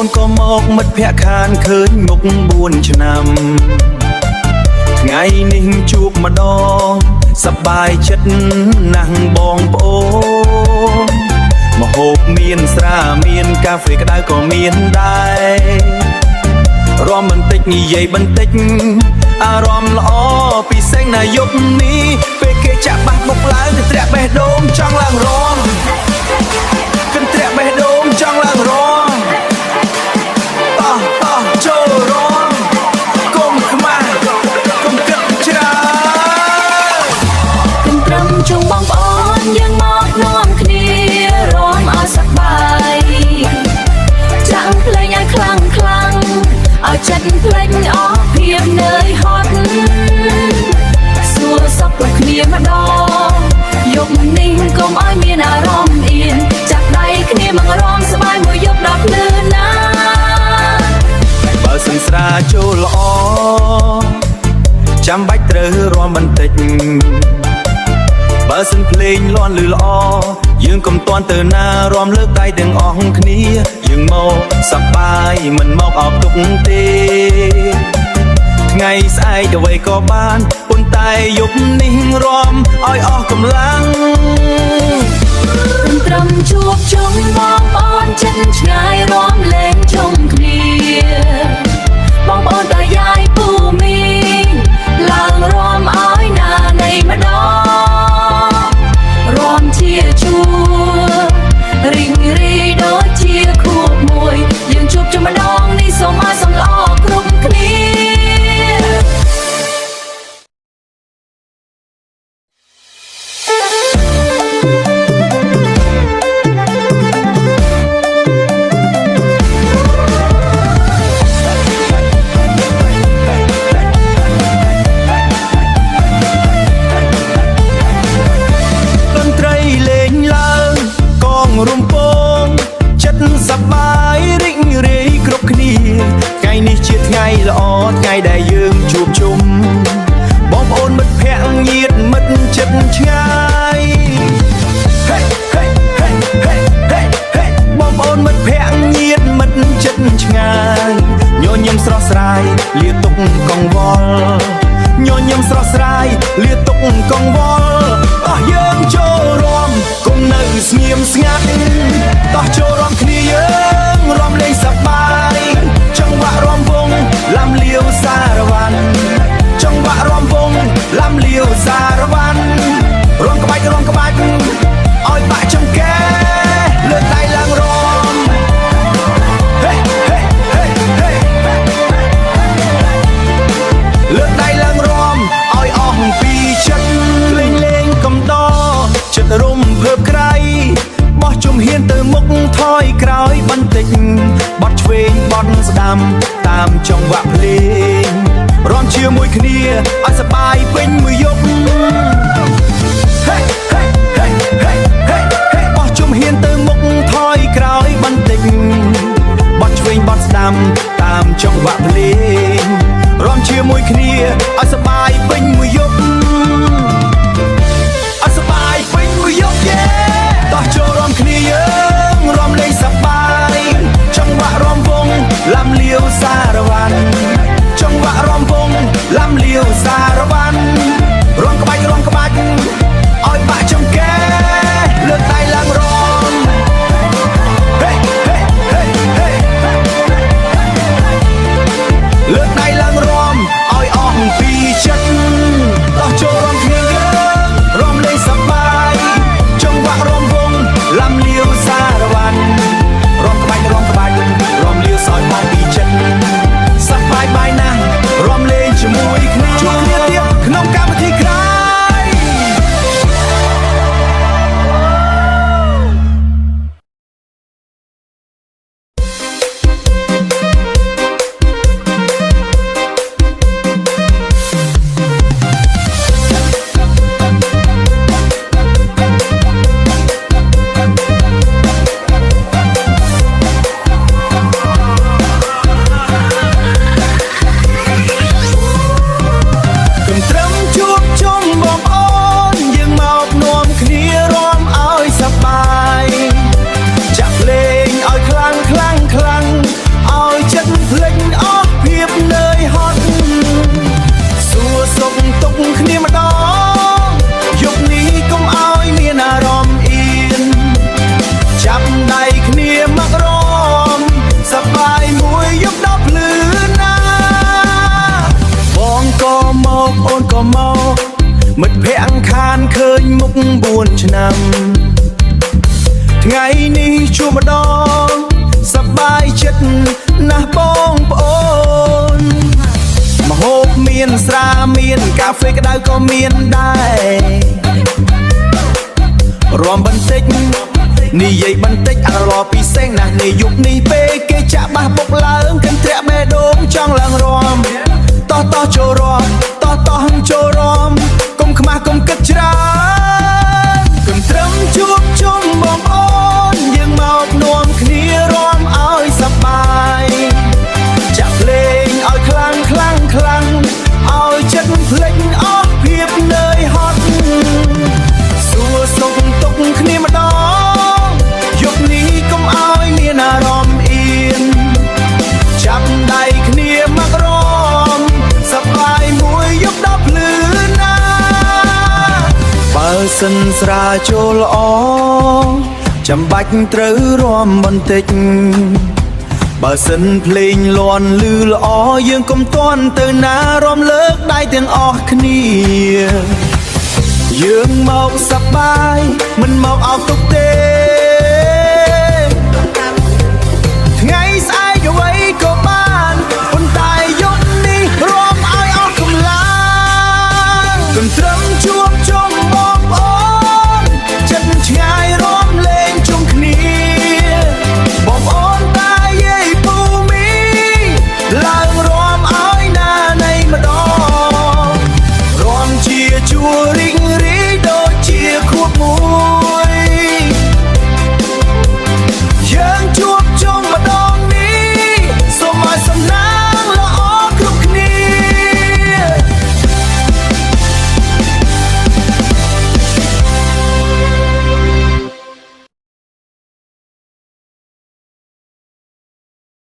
នក៏មកមិត្តភក្តិខានឃើញមុខ4ឆ្នាំថ្ងៃនេះជួបម្ដងសប្បាយចិត្តណាស់បងប្អូនម្ហូបមានស្រាមានកាហ្វេក្តៅក៏មានដែររំបន្តិចនិយាយបន្តិចអារម្មណ៍ល្អពិសេសណាយប់នេះពេលគេចាក់បាសបុកឡើងកន្ត្រាក់បេះដូងចង់ឡើងរំកន្ត្រាក់បេះដូងចង់ឡើងរំតោះចូលរំកុំខ្មាស់កុំគិតច្រើនកន្ទ្រឹមជុំបងប្អូនយើងមកនាំគ្នារំឲ្យសប្បាយចាំងភ្លេងឲ្យខ្លាំងឲ្យចិត្តភ្លេចអស់ភាពនឿយហត់សួរសុខគ្រប់គ្នាម្ដងយប់នេះកុំឲ្យមានអារម្មណ៍អៀនចាប់ដៃគ្នាមករំសប្បាយមួយយប់ដល់ភ្លឺណាបើសិនស្រាចូលល្អចាំបាច់ត្រូវរាំបន្តិចបើសិនភ្លេងលាន់ឮល្អយើងកុំតន់ទៅណារាំលើកដៃទាំងអស់គ្នាយើងមកសប្បាយមិនមកអោបទុកទេថ្ងៃស្អែកអ្វីក៏បានប៉ុន្តែយប់នេះរាំឲ្យអស់កម្លាំងត្រឹមជួបជុំបងប្អូនចិត្តឆ្ងាយរាំលេងជុំគ្នាបងប្អូនតាយាយពូមីឡើងរាំឲ្យណានៃម្ដងរាំជាជួរីករាយដូចជាខួបមួយយើងជួបជុំម្ដងនេះសូមឲ្យសំល្អគ្រប់គ្នាថ្ងៃដែលយើងជួបជុំបងប្អូនមិត្តភក្តិញាតិមិត្តចិត្តឆ្ងាយបងប្អូនមិត្តភក្តិញាតិមិត្តចិត្តឆ្ងាយញញឹមស្រស់ស្រាយលាទុកកង្វល់ញញឹមស្រស់ស្រាយលាទុកកង្វល់តោះយើងចូលរួមកុំនៅស្ងៀមស្ងាត់តោះចូលរួមគ្នាយើងរាំលេងសប្បាយចង្វាក់រាំវង់ឡាំលាវសារវ៉ាន់ចង្វាក់រាំវង់ឡាំលាវសារវ៉ាន់រាំក្បាច់ឲ្យបាក់ចង្កេលើកដៃឡើងរាំលើកដៃឡើងរាំឲ្យអស់ពីចិត្តលេងកំដរចិត្តរំភើបក្រៃបោះជំហានទៅមុខថយក្រោយបន្តិចបត់ឆ្វេងបត់ស្ដាំតាមចង្វាក់ភ្លេងរាំជាមួយគ្នាឲ្យសប្បាយពេញមួយយប់បោះជំហានទៅមុខថយក្រោយបន្តិចបត់ឆ្វេងបត់ស្ដាំតាមចង្វាក់ភ្លេងរាំជាមួយគ្នាឲ្យសប្បាយពេញមួយយប់ឲ្យសប្បាយពេញមួយយប់តោះចូលរាំគ្នាយើងរាំលេងសប្បាយចង្វាក់រាំវង់ឡាំលាវសារវ៉ាន់ចង្វាក់រាំវង់ឡាំលាវសារវ៉ាន់រាំក្បាច់ ឆ្នាំថ្ងៃនេះជួបម្ដងសប្បាយចិត្តណាស់បងប្អូនម្ហូបមានស្រាមានកាហ្វេក្តៅក៏មានដែររួមបន្តិចនិយាយបន្តិចអារម្មណ៍ពិសេសណាស់នៃយុគនេះពេលគេចាក់បាសបុកឡើងកិនធ្រាក់បេះដូងចង់ឡើងរំតោះចូលរំតោះចូលរំកុំខ្មាស់កុំគិតច្រើនកុំត្រឹមជួបជុំបងប្អូនយើងមកនាំគ្នារំឲ្យសប្បាយចាក់ភ្លេងឲ្យខ្លាំងឲ្យចិត្តភ្លេចអស់ភាពនឿយហត់សួរសុខទុក្ខគ្នាម្ដងយប់នេះកុំឲ្យមានអារម្មណ៍អៀនចាប់ដៃគ្នាមករំសប្បាយមួយយប់ដល់ភ្លឺណាបើសិនស្រាចូលល្អចាំបាច់ត្រូវរំបន្តិចបើសិនភ្លេងលន់ឮល្អយើងកុំតន់ទៅណារំលើកដៃទាំងអស់គ្នាយើងមកសប្បាយមិនមកអោបទុកទេ